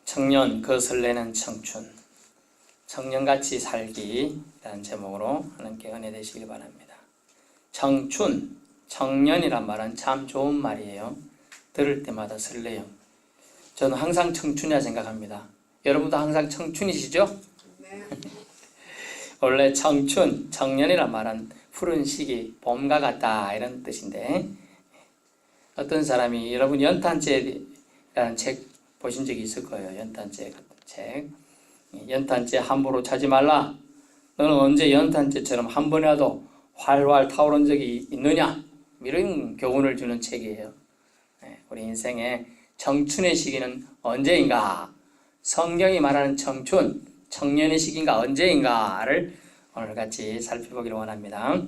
청년 그 설레는 청춘, 청년같이 살기라는 제목으로 하나님께 은혜 되시길 바랍니다. 청춘, 청년이란 말은 참 좋은 말이에요. 들을 때마다 설레요. 저는 항상 청춘이라 생각합니다. 여러분도 항상 청춘이시죠? 네. 원래 청춘, 청년이란 말은 푸른 시기, 봄과 같다 이런 뜻인데, 어떤 사람이 여러분 연탄재라는 책 보신 적이 있을 거예요. 연탄재 같은 책. 연탄재 함부로 차지 말라. 너는 언제 연탄재처럼 한 번이라도 활활 타오른 적이 있느냐? 이런 교훈을 주는 책이에요. 우리 인생의 청춘의 시기는 언제인가? 성경이 말하는 청춘, 청년의 시기인가 언제인가를 오늘 같이 살펴보기를 원합니다.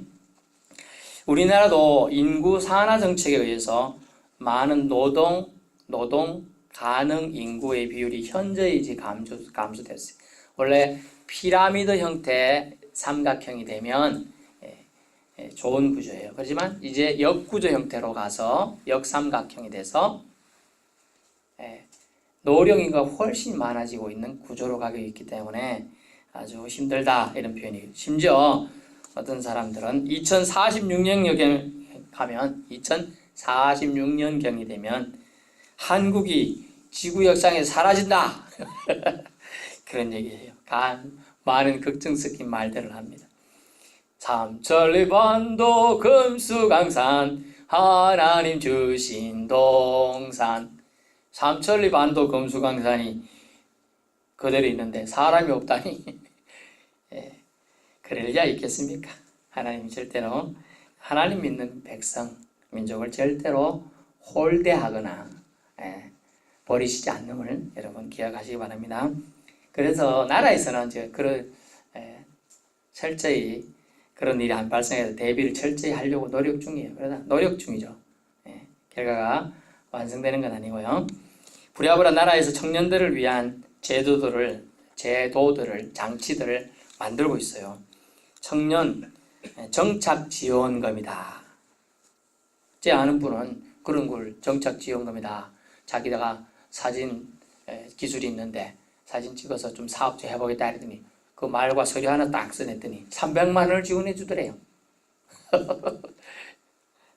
우리나라도 인구 산화 정책에 의해서 많은 노동 가능 인구의 비율이 현저히 감소됐어요. 원래 피라미드 형태의 삼각형이 되면 좋은 구조예요. 그렇지만 이제 역구조 형태로 가서 역삼각형이 돼서 노령인구가 훨씬 많아지고 있는 구조로 가고 있기 때문에 아주 힘들다 이런 표현이에요. 심지어 어떤 사람들은 2046년경에 가면 2046년경이 되면 한국이 지구 역사에서 사라진다 그런 얘기예요. 많은 걱정 섞인 말들을 합니다. 삼천리반도 금수강산 하나님 주신 동산. 삼천리반도 금수강산이 그대로 있는데 사람이 없다니 그럴 리가 있겠습니까? 하나님이 절대로 하나님 믿는 백성 민족을 절대로 홀대하거나 버리시지 않는 걸 여러분 기억하시기 바랍니다. 그래서 나라에서는 철저히 그런 일이 안 발생해서 대비를 철저히 하려고 노력 중이에요. 그러나 노력 중이죠. 결과가 완성되는 건 아니고요. 부랴부랴 나라에서 청년들을 위한 제도들을 장치들을 만들고 있어요. 청년 정착지원금이다. 제 아는 분은 그런 걸 정착지원금이다. 자기가 사진 기술이 있는데 사진 찍어서 좀 사업 좀 해보겠다 했더니 그 말과 서류 하나 딱 써냈더니 300만 원을 지원해 주더래요.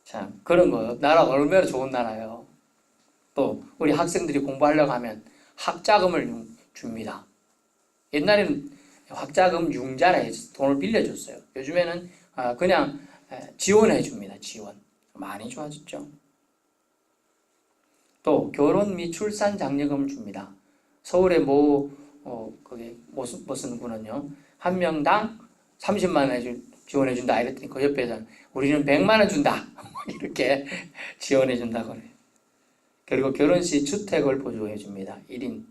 참 그런 거 나라가 얼마나 좋은 나라예요. 또 우리 학생들이 공부하려고 하면 학자금을 줍니다. 옛날에는 학자금 융자라 해서 돈을 빌려줬어요. 요즘에는 그냥 지원해 줍니다. 지원. 많이 좋아졌죠. 또 결혼 및 출산 장려금을 줍니다. 서울의 그게 무슨 군은요, 한 명당 30만 원 지원해 준다 이랬더니 그 옆에서는 우리는 100만 원 준다 이렇게 지원해 준다고 그래요. 그리고 결혼시 주택을 보조해 줍니다. 1인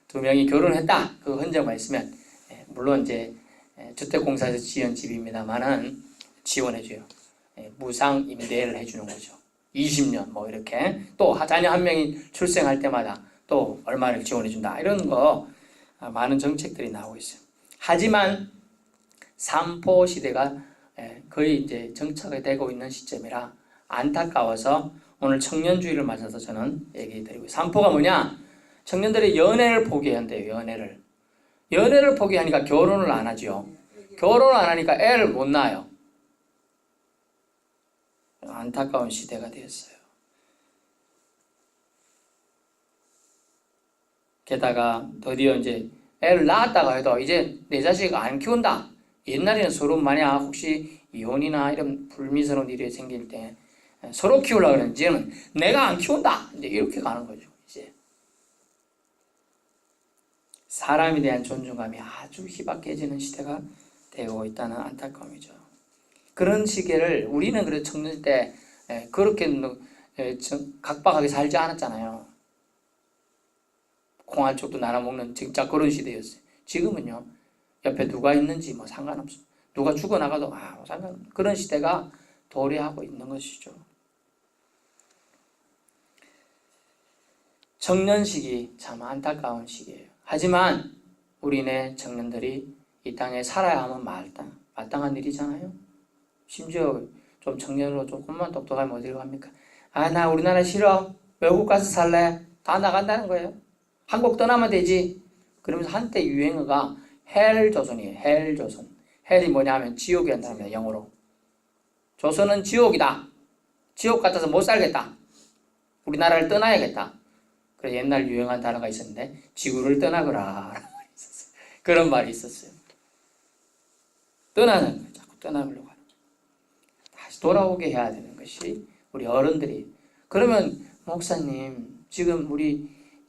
2명이 결혼했다 그 흔적만 있으면 물론 이제 주택공사에서 지은 집입니다만은 지원해 줘요. 무상 임대를 해주는 거죠. 20년 뭐 이렇게 또 자녀 한 명이 출생할 때마다 또 얼마를 지원해 준다 이런 거 많은 정책들이 나오고 있어요. 하지만 삼포 시대가 거의 이제 정착이 되고 있는 시점이라 안타까워서 오늘 청년주의를 맞아서 저는 얘기 드리고 삼포가 뭐냐? 청년들이 연애를 포기한대요. 연애를 포기하니까 결혼을 안 하죠. 결혼을 안 하니까 애를 못 낳아요. 안타까운 시대가 되었어요. 게다가 드디어 이제 애를 낳았다가 해도 이제 내 자식을 안 키운다. 옛날에는 서로 만약 혹시 이혼이나 이런 불미스러운 일이 생길 때 서로 키우려고 그러는 이제는 내가 안 키운다. 이제 이렇게 가는 거죠. 이제 사람에 대한 존중감이 아주 희박해지는 시대가 되고 있다는 안타까움이죠. 그런 시기를 우리는 그래도 청년 때 그렇게 각박하게 살지 않았잖아요. 콩알쪽도 나눠 먹는 진짜 그런 시대였어요. 지금은요, 옆에 누가 있는지 뭐 상관없어. 누가 죽어나가도 상관없어. 그런 시대가 도래하고 있는 것이죠. 청년 시기 참 안타까운 시기예요. 하지만 우리네 청년들이 이 땅에 살아야 하면 마땅한 일이잖아요. 심지어 좀 청년으로 조금만 똑똑하면 어디로 갑니까? 나 우리나라 싫어. 외국 가서 살래. 다 나간다는 거예요. 한국 떠나면 되지. 그러면서 한때 유행어가 헬 조선이에요. 헬 조선. 헬이 뭐냐 하면 지옥이라는 단어입니다. 영어로. 조선은 지옥이다. 지옥 같아서 못 살겠다. 우리나라를 떠나야겠다. 그래서 옛날 유행한 단어가 있었는데 지구를 떠나거라. 그런 말이 있었어요. 떠나는 거예요. 자꾸 떠나려고 하는 거예요. 다시 돌아오게 해야 되는 것이 우리 어른들이. 그러면 목사님 지금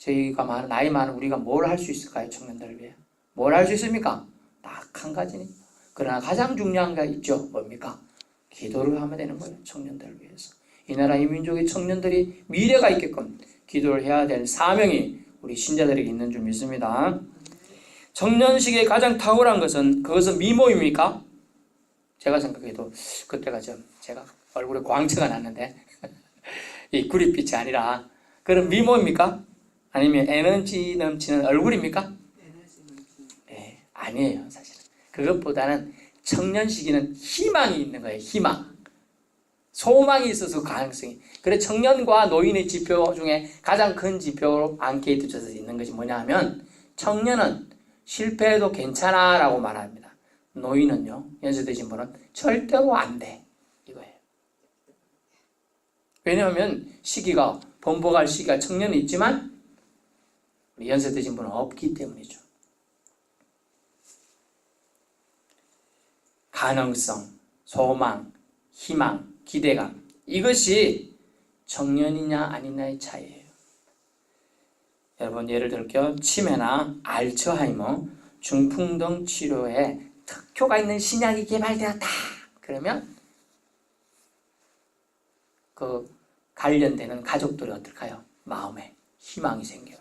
저희가 나이 많은 우리가 뭘 할 수 있을까요? 청년들을 위해. 뭘 할 수 있습니까? 딱 한 가지는. 그러나 가장 중요한 게 있죠. 뭡니까? 기도를 하면 되는 거예요. 청년들을 위해서. 이 나라 이 민족의 청년들이 미래가 있게끔 기도를 해야 될 사명이 우리 신자들에게 있는 줄 믿습니다. 청년식의 가장 탁월한 것은 그것은 미모입니까? 제가 생각해도 그때가 제가 얼굴에 광채가 났는데 이 구릿빛이 아니라 그런 미모입니까? 아니면 에너지 넘치는 얼굴입니까? 네, 아니에요. 사실은 그것보다는 청년 시기는 희망이 있는 거예요. 희망, 소망이 있어서 가능성이. 그래 청년과 노인의 지표 중에 가장 큰 지표로 앙케이트 조사에서 있는 것이 뭐냐 하면 청년은 실패해도 괜찮아 라고 말합니다. 노인은요, 연세드신 분은 절대로 안 돼 이거예요. 왜냐하면 시기가 번복할 시기가 청년은 있지만 우리 연세드신 분은 없기 때문이죠. 가능성, 소망, 희망, 기대감, 이것이 청년이냐 아니냐의 차이예요. 여러분 예를 들게요. 치매나 알츠하이머, 중풍 등 치료에 특효가 있는 신약이 개발되었다. 그러면 그 관련되는 가족들이 어떨까요? 마음에 희망이 생겨요.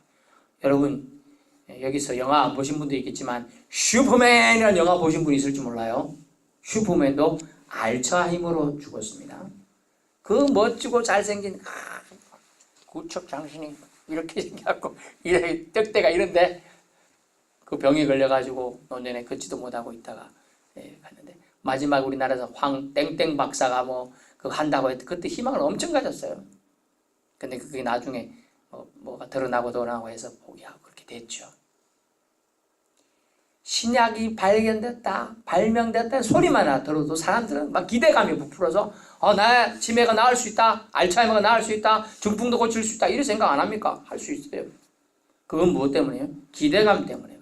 여러분 여기서 영화 안 보신 분도 있겠지만 슈퍼맨이라는 영화 보신 분이 있을지 몰라요. 슈퍼맨도 알츠하이머로 죽었습니다. 그 멋지고 잘생긴 구척 장신이 이렇게 생겨갖고 이래 떡대가 이런데 그 병에 걸려가지고 노년에 걷지도 못하고 있다가 갔는데 마지막 우리나라에서 황 땡땡 박사가 그거 한다고 했을 때 그때 희망을 엄청 가졌어요. 근데 그게 나중에 뭐가 드러나고 해서 포기하고 그렇게 됐죠. 신약이 발견됐다, 발명됐다는 소리만 들어도 사람들은 막 기대감이 부풀어서 나 치매가 나을 수 있다, 알츠하이머가 나을 수 있다, 중풍도 고칠 수 있다 이런 생각 안 합니까? 할 수 있어요. 그건 무엇 때문이에요? 기대감 때문에.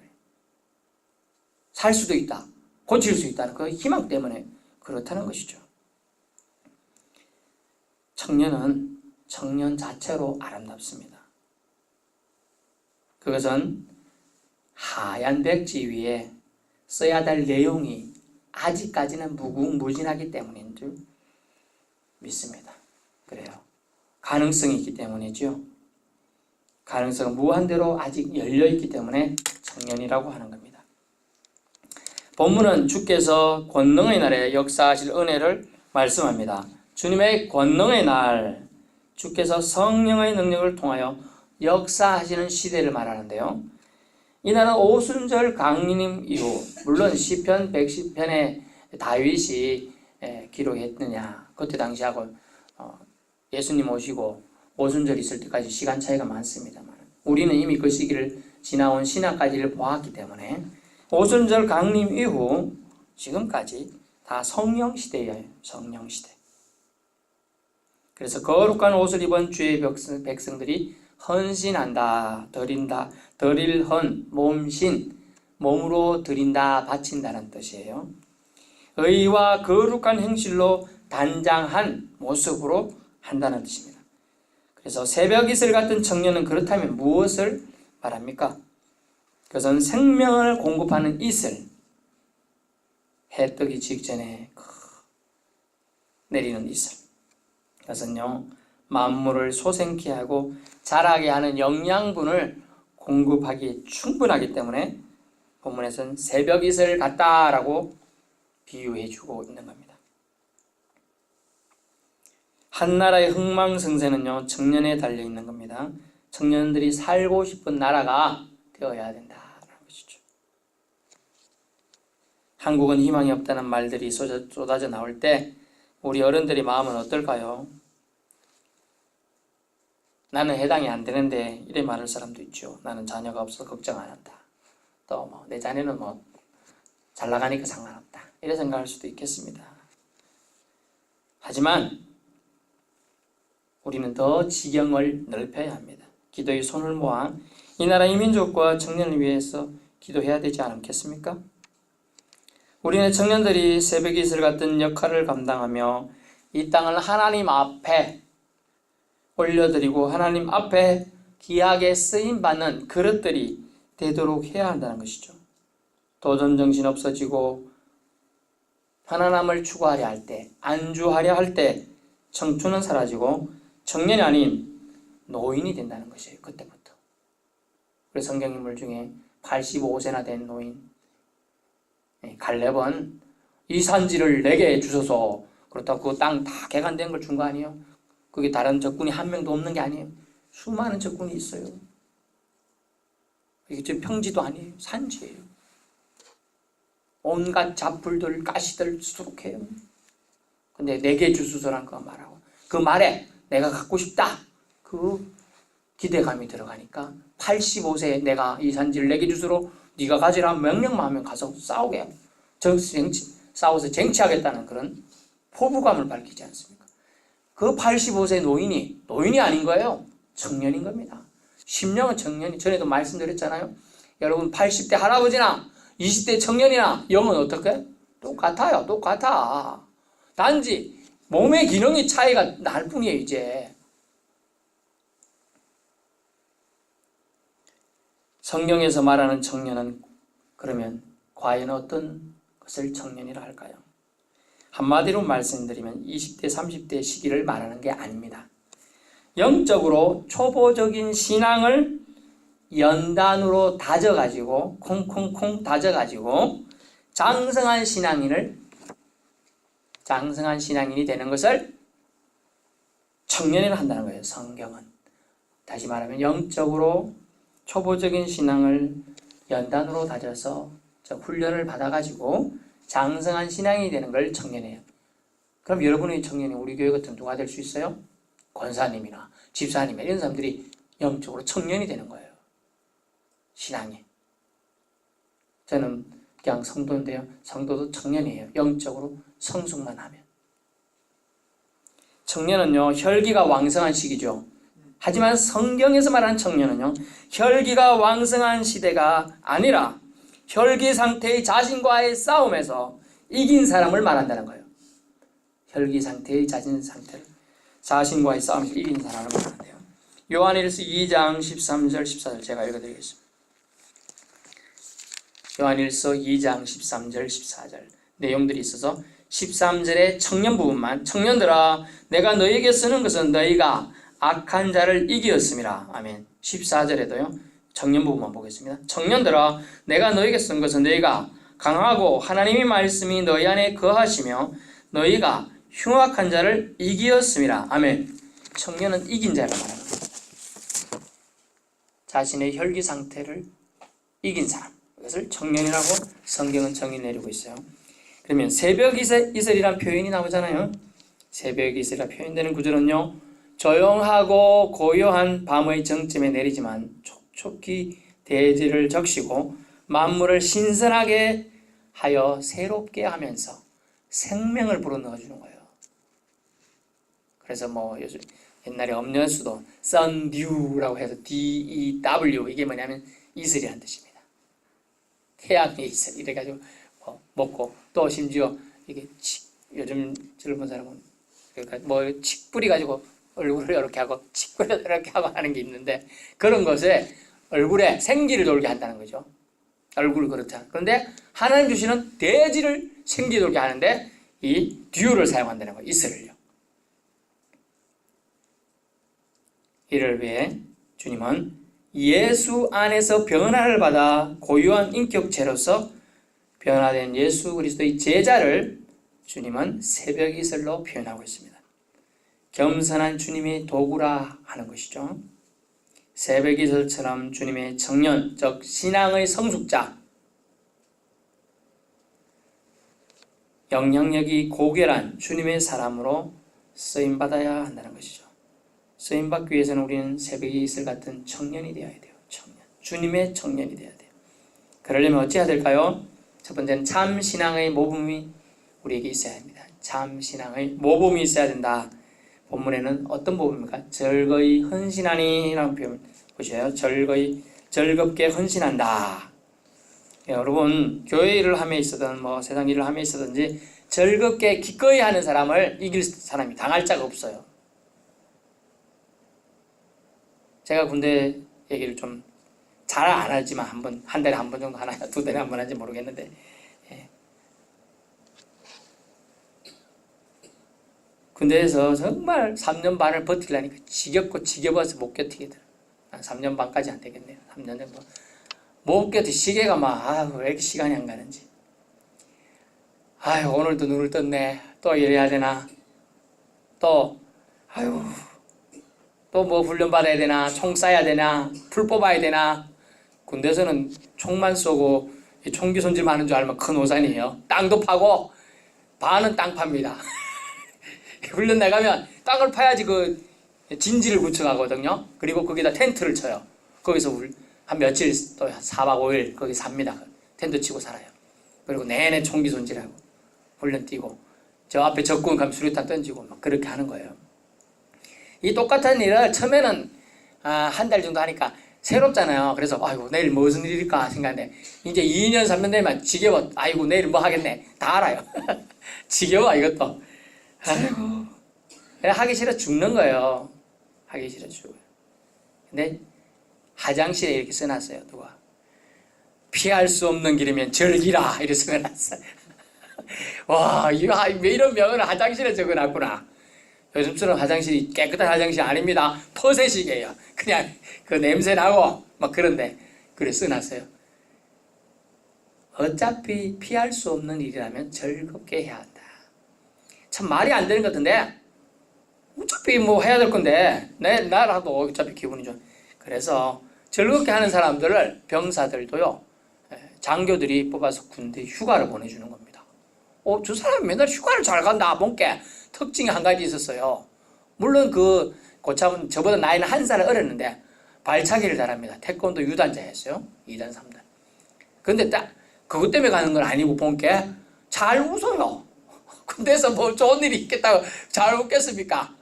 살 수도 있다, 고칠 수 있다는 그 희망 때문에 그렇다는 것이죠. 청년은 청년 자체로 아름답습니다. 그것은 하얀 백지 위에 써야 될 내용이 아직까지는 무궁무진하기 때문인 줄 믿습니다. 그래요. 가능성이 있기 때문이죠. 가능성은 무한대로 아직 열려있기 때문에 청년이라고 하는 겁니다. 본문은 주께서 권능의 날에 역사하실 은혜를 말씀합니다. 주님의 권능의 날, 주께서 성령의 능력을 통하여 역사하시는 시대를 말하는데요. 이 날은 오순절 강림 이후, 물론 시편 110편에 다윗이 기록했느냐, 그때 당시하고 예수님 오시고 오순절 있을 때까지 시간 차이가 많습니다만 우리는 이미 그 시기를 지나온 신학까지를 보았기 때문에 오순절 강림 이후 지금까지 다 성령시대예요. 성령시대. 그래서 거룩한 옷을 입은 주의 백성들이 헌신한다, 드린다, 드릴 헌, 몸신, 몸으로 드린다, 바친다는 뜻이에요. 의와 거룩한 행실로 단장한 모습으로 한다는 뜻입니다. 그래서 새벽 이슬 같은 청년은 그렇다면 무엇을 말합니까? 그것은 생명을 공급하는 이슬, 해 뜨기 직전에 내리는 이슬. 그것은요, 만물을 소생케 하고 자라게 하는 영양분을 공급하기 충분하기 때문에 본문에서는 새벽 이슬 같다라고 비유해주고 있는 겁니다. 한 나라의 흥망성쇠는요, 청년에 달려있는 겁니다. 청년들이 살고 싶은 나라가 되어야 된다는 것이죠. 한국은 희망이 없다는 말들이 쏟아져 나올 때 우리 어른들의 마음은 어떨까요? 나는 해당이 안 되는데 이래 말할 사람도 있죠. 나는 자녀가 없어서 걱정 안 한다. 또 뭐 내 자녀는 뭐 잘 나가니까 상관없다. 이래 생각할 수도 있겠습니다. 하지만 우리는 더 지경을 넓혀야 합니다. 기도의 손을 모아 이 나라의 민족과 청년을 위해서 기도해야 되지 않겠습니까? 우리는 청년들이 새벽 이슬 같은 역할을 감당하며 이 땅을 하나님 앞에 올려드리고 하나님 앞에 귀하게 쓰임받는 그릇들이 되도록 해야 한다는 것이죠. 도전정신 없어지고 편안함을 추구하려 할 때, 안주하려 할 때 청춘은 사라지고 청년이 아닌 노인이 된다는 것이에요. 그때부터. 그래서 성경인물 중에 85세나 된 노인 갈렙은 이 산지를 내게 주소서. 그렇다고 그 땅 다 개간된 걸 준 거 아니에요? 그게 다른 적군이 한 명도 없는 게 아니에요. 수많은 적군이 있어요. 이게 지금 평지도 아니에요. 산지예요. 온갖 잡풀들, 가시들 수두룩해요. 근데 내게 주소서란 거 말하고 그 말에 내가 갖고 싶다. 그 기대감이 들어가니까 85세에 내가 이 산지를 내게 주소로 네가 가지라 명령만 하면 가서 싸우게 싸워서 쟁취하겠다는 그런 포부감을 밝히지 않습니까? 그 85세 노인이 아닌 거예요. 청년인 겁니다. 심령은 청년이. 전에도 말씀드렸잖아요. 여러분 80대 할아버지나 20대 청년이나 영은 어떻게? 똑같아요. 똑같아. 단지 몸의 기능이 차이가 날 뿐이에요. 이제 성경에서 말하는 청년은 그러면 과연 어떤 것을 청년이라 할까요? 한마디로 말씀드리면 20대, 30대 시기를 말하는 게 아닙니다. 영적으로 초보적인 신앙을 연단으로 다져가지고 콩콩콩 다져가지고 장성한 신앙인이 되는 것을 청년이라 한다는 거예요. 성경은. 다시 말하면 영적으로 초보적인 신앙을 연단으로 다져서 훈련을 받아가지고 장성한 신앙이 되는 걸 청년이에요. 그럼 여러분의 청년이 우리 교회 같은 누가 될 수 있어요? 권사님이나 집사님이나 이런 사람들이 영적으로 청년이 되는 거예요. 신앙이. 저는 그냥 성도인데요. 성도도 청년이에요. 영적으로 성숙만 하면. 청년은요, 혈기가 왕성한 시기죠. 하지만 성경에서 말하는 청년은요, 혈기가 왕성한 시대가 아니라 혈기 상태의 자신과의 싸움에서 이긴 사람을 말한다는 거예요. 혈기 상태의 자신과의 싸움에서 이긴 사람을 말한대요. 요한일서 2장 13절 14절 제가 읽어드리겠습니다. 요한일서 2장 13절 14절 내용들이 있어서 13절의 청년 부분만 청년들아 내가 너희에게 쓰는 것은 너희가 악한 자를 이기었음이라. 아멘. 14절에도요. 청년 부분만 보겠습니다. 청년들아 내가 너희에게 쓴 것은 너희가 강하고 하나님의 말씀이 너희 안에 거하시며 너희가 흉악한 자를 이기었음이라. 아멘. 청년은 이긴 자를 말하는 겁니다. 자신의 혈기 상태를 이긴 사람. 이것을 청년이라고 성경은 정의 내리고 있어요. 그러면 새벽 이슬이란 표현이 나오잖아요. 새벽 이슬이라 표현되는 구절은요. 조용하고 고요한 밤의 정점에 내리지만 촉촉히 대지를 적시고 만물을 신선하게 하여 새롭게 하면서 생명을 불어넣어주는 거예요. 그래서 뭐 요즘 옛날에 음료수도 선듀라고 해서 DEW 이게 뭐냐면 이슬이라는 뜻입니다. 태양의 이슬 이래가지고 먹고 또 심지어 이게 요즘 젊은 사람은 그러니까 뭐 칡 뿌려가지고 얼굴을 이렇게 하고 칡 뿌려 이렇게 하고 하는 게 있는데 그런 것에 얼굴에 생기를 돌게 한다는 거죠. 얼굴을 그렇다. 그런데 하나님 주시는 대지를 생기 돌게 하는데 이 듀를 사용한다는 거예요. 이슬을요. 이를 위해 주님은 예수 안에서 변화를 받아 고유한 인격체로서 변화된 예수 그리스도의 제자를 주님은 새벽 이슬로 표현하고 있습니다. 겸손한 주님의 도구라 하는 것이죠. 새벽 이슬처럼 주님의 청년, 즉 신앙의 성숙자, 영향력이 고결한 주님의 사람으로 쓰임받아야 한다는 것이죠. 쓰임받기 위해서는 우리는 새벽의 이슬 같은 청년이 되어야 돼요. 청년. 주님의 청년이 되어야 돼요. 그러려면 어찌해야 될까요? 첫 번째는 참 신앙의 모범이 우리에게 있어야 합니다. 참 신앙의 모범이 있어야 된다. 본문에는 어떤 모범입니까? 절거히 헌신하니 라는 표현 보셔요. 즐겁게 헌신한다. 예, 여러분 교회 일을 함에 있어든 세상 일을 함에 있어든지 즐겁게 기꺼이 하는 사람을 이길 사람이 당할 자가 없어요. 제가 군대 얘기를 좀 잘 안 하지만 한 달에 한 번 정도 하나, 두 달에 한 번 하는지 모르겠는데, 예. 군대에서 정말 3년 반을 버티려니까 지겹고 지겨워서 못 버티겠더라. 한 3년 반까지 안 되겠네요. 3년 정도 못 버티. 시계가 왜 이렇게 시간이 안 가는지. 오늘도 눈을 떴네. 또 일해야 되나? 또 뭐 훈련 받아야 되나? 총 쏴야 되나? 풀 뽑아야 되나? 군대에서는 총만 쏘고 총기 손질만 하는 줄 알면 큰 오산이에요. 땅도 파고 반은 땅 팝니다. 훈련 나가면 땅을 파야지 그 진지를 구축하거든요. 그리고 거기다 텐트를 쳐요. 거기서 한 며칠 또 4박 5일 거기 삽니다. 텐트 치고 살아요. 그리고 내내 총기 손질하고 훈련 뛰고 저 앞에 적군 가면 수류탄 던지고 막 그렇게 하는 거예요. 이 똑같은 일을 처음에는 한 달 정도 하니까 새롭잖아요. 그래서 내일 무슨 일일까 생각하는데 이제 2년 3년 되면 지겨워. 내일 뭐 하겠네. 다 알아요. 지겨워 이것도. 하기 싫어 죽는 거예요. 하기 싫어 죽어요. 근데 화장실에 이렇게 써놨어요. 누가 피할 수 없는 길이면 절기라 이렇게 써놨어요. 와, 왜 이런 명언을 화장실에 적어놨구나. 요즘처럼 화장실이 깨끗한 화장실이 아닙니다. 퍼세식이에요. 그냥 그 냄새 나고 막 그런데 그래 써놨어요. 어차피 피할 수 없는 일이라면 즐겁게 해야 한다. 참 말이 안 되는 것 같은데 어차피 해야 될 건데 나라도 어차피 기분이 좀 그래서 즐겁게 하는 사람들을 병사들도요 장교들이 뽑아서 군대 휴가를 보내주는 겁니다. 저 사람이 맨날 휴가를 잘 간다. 뭔게 특징이 한 가지 있었어요. 물론 그 고참은 저보다 나이는 한 살 어렸는데 발차기를 잘합니다. 태권도 유단자였어요. 2단 3단. 근데 딱 그것 때문에 가는 건 아니고 본게 잘 웃어요. 군대에서 뭐 좋은 일이 있겠다고 잘 웃겠습니까?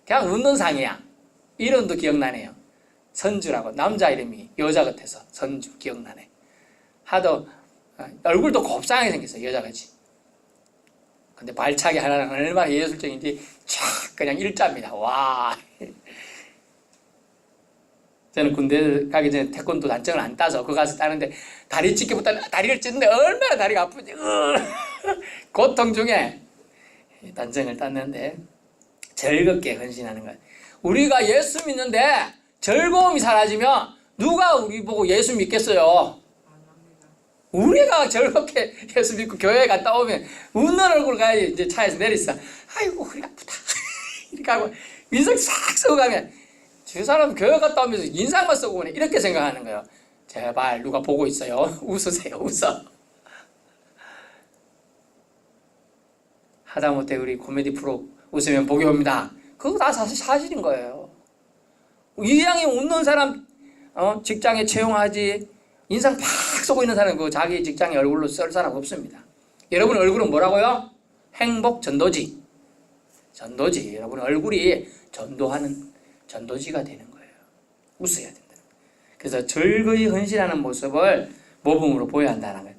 그냥 웃는 상이야. 이름도 기억나네요. 선주라고 남자 이름이 여자 같아서 선주 기억나네. 하도 얼굴도 곱상하게 생겼어요. 여자같이. 근데 발차기 하나는 얼마나 예술적인지 촥 그냥 일자입니다. 와. 저는 군대 가기 전에 태권도 단정을 안 따서 그거 가서 따는데 다리 찢기부터 다리를 찢는데 얼마나 다리가 아프지. 고통 중에 단정을 땄는데 즐겁게 헌신하는 거예요. 우리가 예수 믿는데 즐거움이 사라지면 누가 우리 보고 예수 믿겠어요? 우리가 즐겁게 예수 믿고 교회 갔다 오면 웃는 얼굴 가야지. 이제 차에서 내리서 아이고 허리 아프다 이렇게 하고 인상 싹 쓰고 가면 저 사람 교회 갔다 오면서 인상만 쓰고 오네 이렇게 생각하는 거예요. 제발 누가 보고 있어요. 웃으세요. 웃어. 하다못해 우리 코미디 프로 웃으면 복이 옵니다. 그거 다 사실인 거예요. 이왕에 웃는 사람 직장에 채용하지 인상 팍 쏘고 있는 사람은 그 자기 직장의 얼굴로 쓸 사람 없습니다. 여러분 얼굴은 뭐라고요? 행복 전도지. 전도지. 여러분 얼굴이 전도하는 전도지가 되는 거예요. 웃어야 된다. 그래서 즐거이 헌신하는 모습을 모범으로 보여야 한다는 거예요.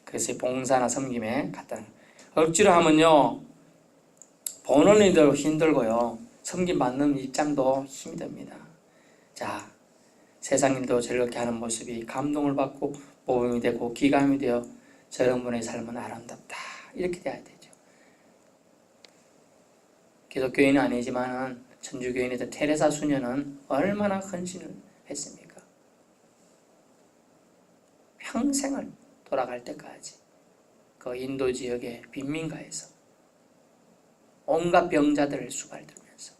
그래서 봉사나 섬김에 갖다 억지로 하면요 보는 이도 힘들고요 섬김 받는 입장도 힘이 듭니다. 자, 세상 일도 즐겁게 하는 모습이 감동을 받고 모범이 되고 기감이 되어 저런 분의 삶은 아름답다 이렇게 돼야 되죠. 기독교인은 아니지만 천주교인이던 테레사 수녀는 얼마나 헌신을 했습니까? 평생을 돌아갈 때까지 그 인도 지역의 빈민가에서 온갖 병자들을 수발들면서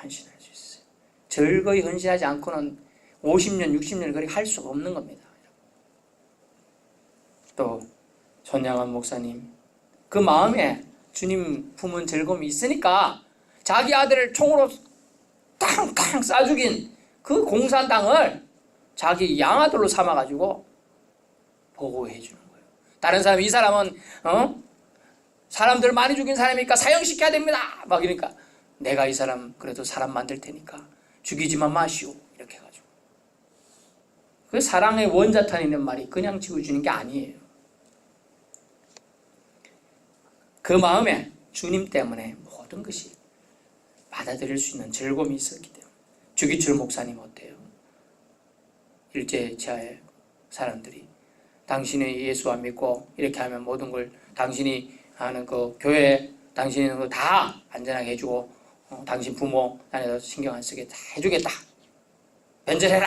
헌신할 수 있어요. 즐거이 헌신하지 않고는 50년, 60년 그렇게 할 수가 없는 겁니다. 또 손양환 목사님 그 마음에 주님 품은 즐거움이 있으니까 자기 아들을 총으로 탕탕 쏴 죽인 그 공산 땅을 자기 양아들로 삼아가지고 보호해 주는 거예요. 다른 사람이 이 사람은 사람들 많이 죽인 사람이니까 사형시켜야 됩니다. 막 이러니까 내가 이 사람 그래도 사람 만들 테니까 죽이지만 마시오. 이렇게 해가지고. 그 사랑의 원자탄이라는 말이 그냥 지어주는 게 아니에요. 그 마음에 주님 때문에 모든 것이 받아들일 수 있는 즐거움이 있었기 때문에. 주기철 목사님 어때요? 일제치하의 사람들이 당신이 예수 안 믿고 이렇게 하면 모든 걸 당신이 하는 그 교회 당신이 거 다 안전하게 해주고 당신 부모 안에서 신경 안 쓰게 다 해주겠다. 변절해라.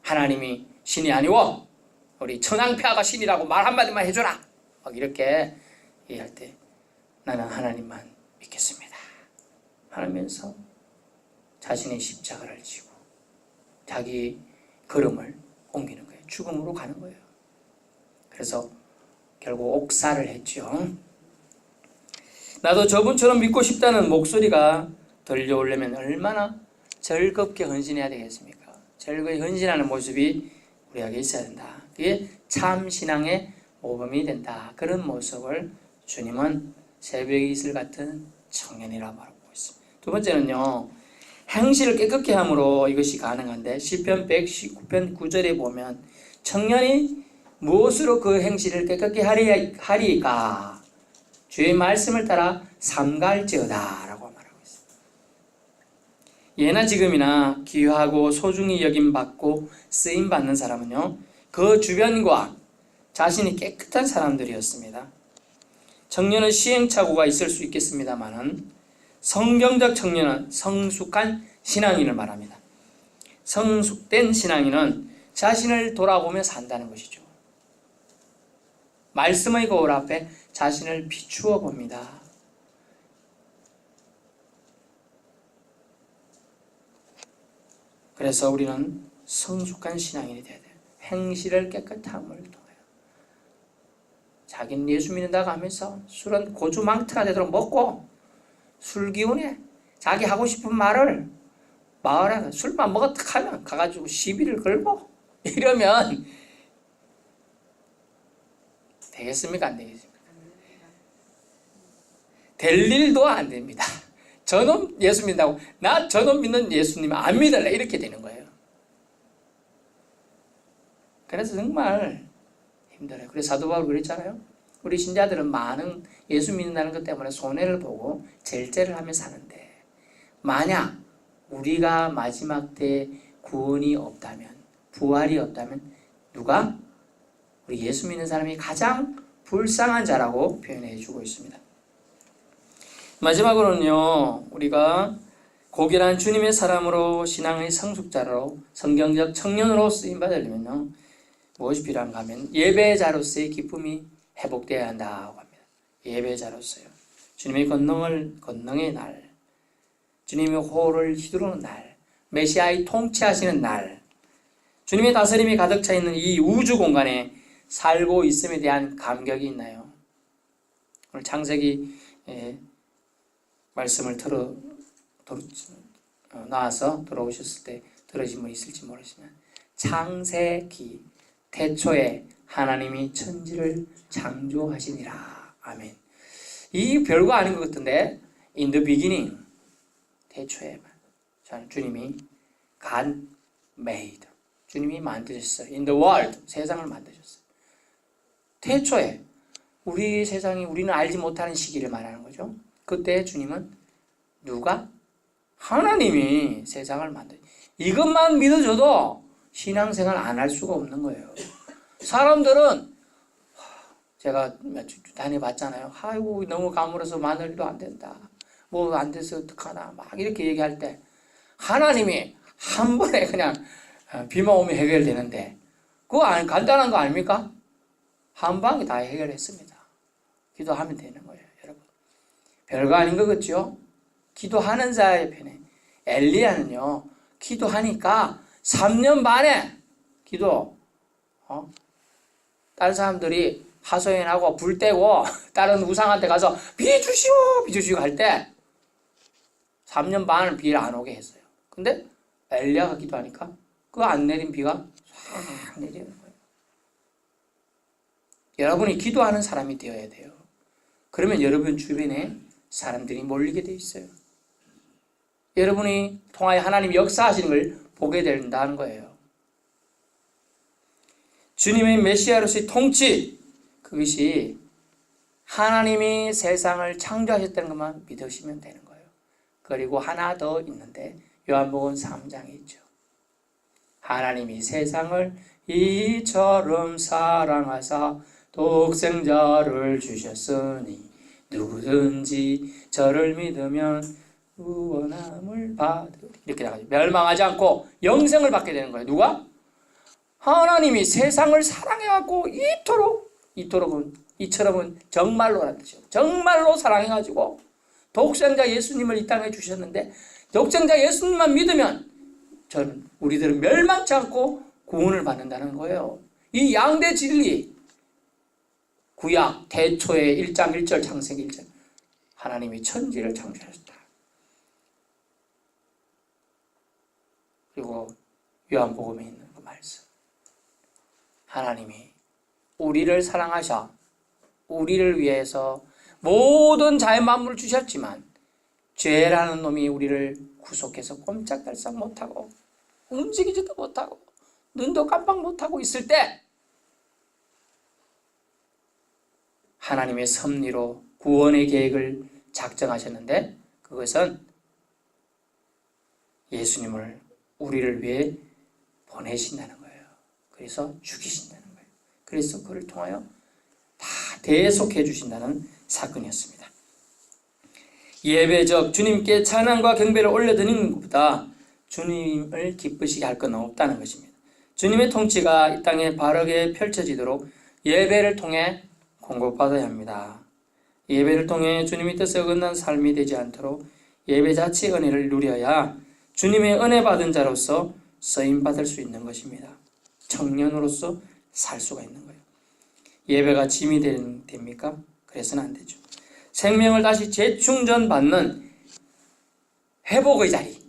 하나님이 신이 아니고 우리 천황폐하가 신이라고 말 한마디만 해줘라. 막 이렇게 얘기할 때 나는 하나님만 믿겠습니다 하면서 자신의 십자가를 지고 자기 걸음을 옮기는 거예요. 죽음으로 가는 거예요. 그래서 결국 옥살을 했죠. 나도 저분처럼 믿고 싶다는 목소리가 들려오려면 얼마나 즐겁게 헌신해야 되겠습니까? 즐겁게 헌신하는 모습이 우리에게 있어야 된다. 그게 참 신앙의 모범이 된다. 그런 모습을 주님은 새벽의 이슬 같은 청년이라고 말하고 있습니다. 두 번째는요, 행실을 깨끗게 함으로 이것이 가능한데 시편 119편 9절에 보면 청년이 무엇으로 그 행실을 깨끗게 하리까? 주의 말씀을 따라 삼갈지어다 라고 말하고 있습니다. 예나 지금이나 귀하고 소중히 여김받고 쓰임받는 사람은요, 그 주변과 자신이 깨끗한 사람들이었습니다. 청년은 시행착오가 있을 수 있겠습니다만은 성경적 청년은 성숙한 신앙인을 말합니다. 성숙된 신앙인은 자신을 돌아보며 산다는 것이죠. 말씀의 거울 앞에 자신을 비추어 봅니다. 그래서 우리는 성숙한 신앙인이 되어야 돼요. 행실을 깨끗함을 통하여. 자기는 예수 믿는다고 하면서 술은 고주망태가 되도록 먹고 술 기운에 자기 하고 싶은 말을 마을에 술만 먹었다 하면 가가지고 시비를 걸고 이러면 되겠습니까? 안 되겠습니까? 될 일도 안 됩니다. 저놈 예수 믿는다고 나 저놈 믿는 예수님 안 믿을래 이렇게 되는 거예요. 그래서 정말 힘들어요. 그래서 사도 바울이 그랬잖아요. 우리 신자들은 많은 예수 믿는다는 것 때문에 손해를 보고 절제를 하며 사는데 만약 우리가 마지막 때 구원이 없다면 부활이 없다면 누가? 우리 예수 믿는 사람이 가장 불쌍한 자라고 표현해 주고 있습니다. 마지막으로는요, 우리가 고결한 주님의 사람으로 신앙의 성숙자로 성경적 청년으로 쓰임받으려면요, 무엇이 필요한가 하면 예배자로서의 기쁨이 회복되어야 한다고 합니다. 예배자로서요. 주님의 권능의 날, 주님의 호를 휘두르는 날, 메시아의 통치하시는 날, 주님의 다스림이 가득 차 있는 이 우주 공간에 살고 있음에 대한 감격이 있나요? 오늘 창세기 말씀을 나와서 들어오셨을 때 들으신 분 있을지 모르지만 창세기 태초에 하나님이 천지를 창조하시니라. 아멘. 이 별거 아닌 것 같은데 in the beginning 태초에 주님이 God made 주님이 만드셨어요. in the world 세상을 만드셨어요. 태초에 우리 세상이 우리는 알지 못하는 시기를 말하는 거죠. 그때 주님은 누가? 하나님이 세상을 만들어요. 이것만 믿어줘도 신앙생활 안 할 수가 없는 거예요. 사람들은 제가 몇 주 다녀봤잖아요. 아이고 너무 가물어서 마늘도 안 된다. 뭐 안 돼서 어떡하나 막 이렇게 얘기할 때 하나님이 한 번에 그냥 비만 오면 해결되는데 그거 간단한 거 아닙니까? 한 방에 다 해결했습니다. 기도하면 되는 거예요, 여러분. 별거 아닌 것 같죠? 기도하는 자의 편에 엘리야는요, 기도하니까 3년 반에 다른 사람들이 하소연하고 불 떼고 다른 우상한테 가서 비주시오 할 때 3년 반을 비를 안 오게 했어요. 근데 엘리야가 기도하니까 그 안 내린 비가 싹 내리는 거예요. 여러분이 기도하는 사람이 되어야 돼요. 그러면 여러분 주변에 사람들이 몰리게 돼 있어요. 여러분이 통하여 하나님이 역사하시는 걸 보게 된다는 거예요. 주님의 메시아로서의 통치, 그것이 하나님이 세상을 창조하셨다는 것만 믿으시면 되는 거예요. 그리고 하나 더 있는데 요한복음 3장에 있죠. 하나님이 세상을 이처럼 사랑하사 독생자를 주셨으니 누구든지 저를 믿으면 구원함을 받으리. 이렇게 나가죠. 멸망하지 않고 영생을 받게 되는 거예요. 누가? 하나님이 세상을 사랑해갖고 이토록은 이처럼은 정말로라는 뜻이죠. 정말로 사랑해가지고 독생자 예수님을 이 땅에 주셨는데 독생자 예수님만 믿으면 우리들은 멸망치 않고 구원을 받는다는 거예요. 이 양대 진리, 구약 대초의 1장 1절 창세기 1절, 하나님이 천지를 창조하셨다. 그리고 요한복음에 있는 그 말씀, 하나님이 우리를 사랑하셔 우리를 위해서 모든 자연 만물을 주셨지만 죄라는 놈이 우리를 구속해서 꼼짝달싹 못하고 움직이지도 못하고 눈도 깜빡 못하고 있을 때 하나님의 섭리로 구원의 계획을 작정하셨는데 그것은 예수님을 우리를 위해 보내신다는 거예요. 그래서 죽이신다는 거예요. 그래서 그를 통하여 다 대속해 주신다는 사건이었습니다. 예배적 주님께 찬양과 경배를 올려드리는 것보다 주님을 기쁘시게 할 건 없다는 것입니다. 주님의 통치가 이 땅에 바르게 펼쳐지도록 예배를 통해 공급받아야 합니다. 예배를 통해 주님의 뜻에 어긋난 삶이 되지 않도록 예배 자체의 은혜를 누려야 주님의 은혜 받은 자로서 쓰임받을 수 있는 것입니다. 청년으로서 살 수가 있는 거예요. 예배가 짐이 됩니까? 그래서는 안 되죠. 생명을 다시 재충전받는 회복의 자리,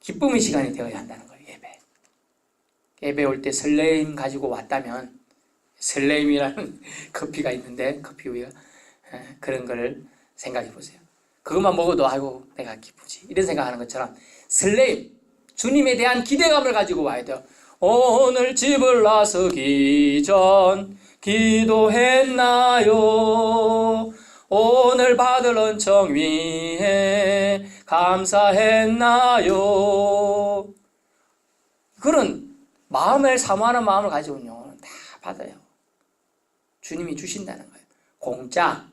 기쁨의 시간이 되어야 한다는 거예요. 예배 올 때 설레임 가지고 왔다면, 설레임이라는 커피가 있는데 커피 우유가 그런 거를 생각해 보세요. 그것만 먹어도 아이고 내가 기쁘지 이런 생각하는 것처럼 설레임, 주님에 대한 기대감을 가지고 와야 돼요. 오늘 집을 나서기 전 기도했나요? 오늘 받을 은총 위해 감사했나요? 그런 마음을 사모하는 마음을 가지고는요 다 받아요. 주님이 주신다는 거예요. 공짜,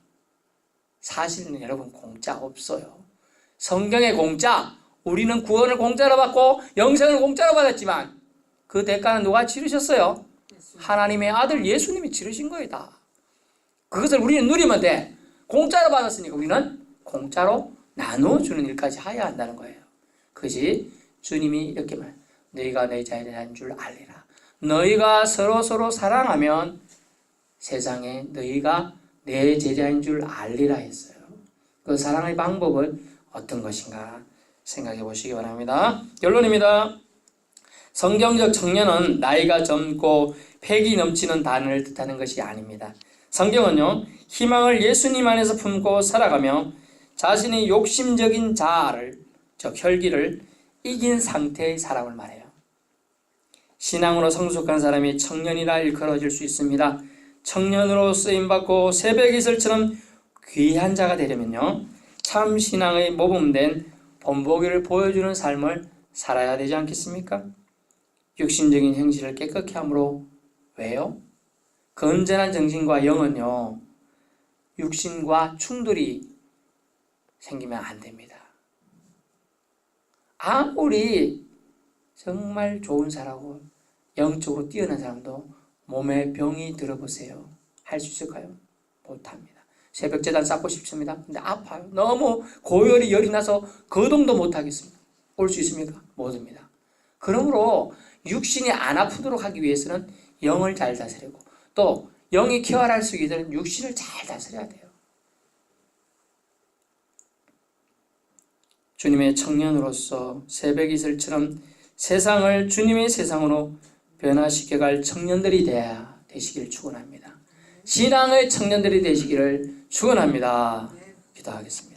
사실은 여러분 공짜 없어요. 성경의 공짜, 우리는 구원을 공짜로 받고 영생을 공짜로 받았지만 그 대가는 누가 치르셨어요? 하나님의 아들 예수님이 치르신 거예요. 다. 그것을 우리는 누리면 돼. 공짜로 받았으니까 우리는 공짜로 나눠주는 일까지 해야 한다는 거예요. 그것이 주님이 이렇게 말, 너희가 내 자녀인 줄 알리라. 너희가 서로 사랑하면 세상에 너희가 내 제자인 줄 알리라 했어요. 그 사랑의 방법은 어떤 것인가 생각해 보시기 바랍니다. 결론입니다. 성경적 청년은 나이가 젊고 패기 넘치는 단을 뜻하는 것이 아닙니다. 성경은요, 희망을 예수님 안에서 품고 살아가며 자신의 욕심적인 자아를, 즉 혈기를 이긴 상태의 사람을 말해요. 신앙으로 성숙한 사람이 청년이라 일컬어질 수 있습니다. 청년으로 쓰임받고 새벽의 이슬처럼 귀한 자가 되려면요, 참 신앙의 모범된 본보기를 보여주는 삶을 살아야 되지 않겠습니까? 육신적인 행실을 깨끗게 함으로, 왜요? 건전한 정신과 영은요, 육신과 충돌이 생기면 안 됩니다. 아무리 정말 좋은 사람하고 영적으로 뛰어난 사람도 몸에 병이 들어보세요. 할 수 있을까요? 못합니다. 새벽 제단 쌓고 싶습니다. 근데 아파요. 너무 고열이 열이 나서 거동도 못하겠습니다. 올 수 있습니까? 못 옵니다. 그러므로 육신이 안 아프도록 하기 위해서는 영을 잘 다스리고 또 영이 쾌활할 수 있게 되는 육신을 잘 다스려야 돼요. 주님의 청년으로서 새벽 이슬처럼 세상을 주님의 세상으로 변화시켜갈 청년들이 되시기를 축원합니다. 신앙의 청년들이 되시기를 축원합니다. 기도하겠습니다.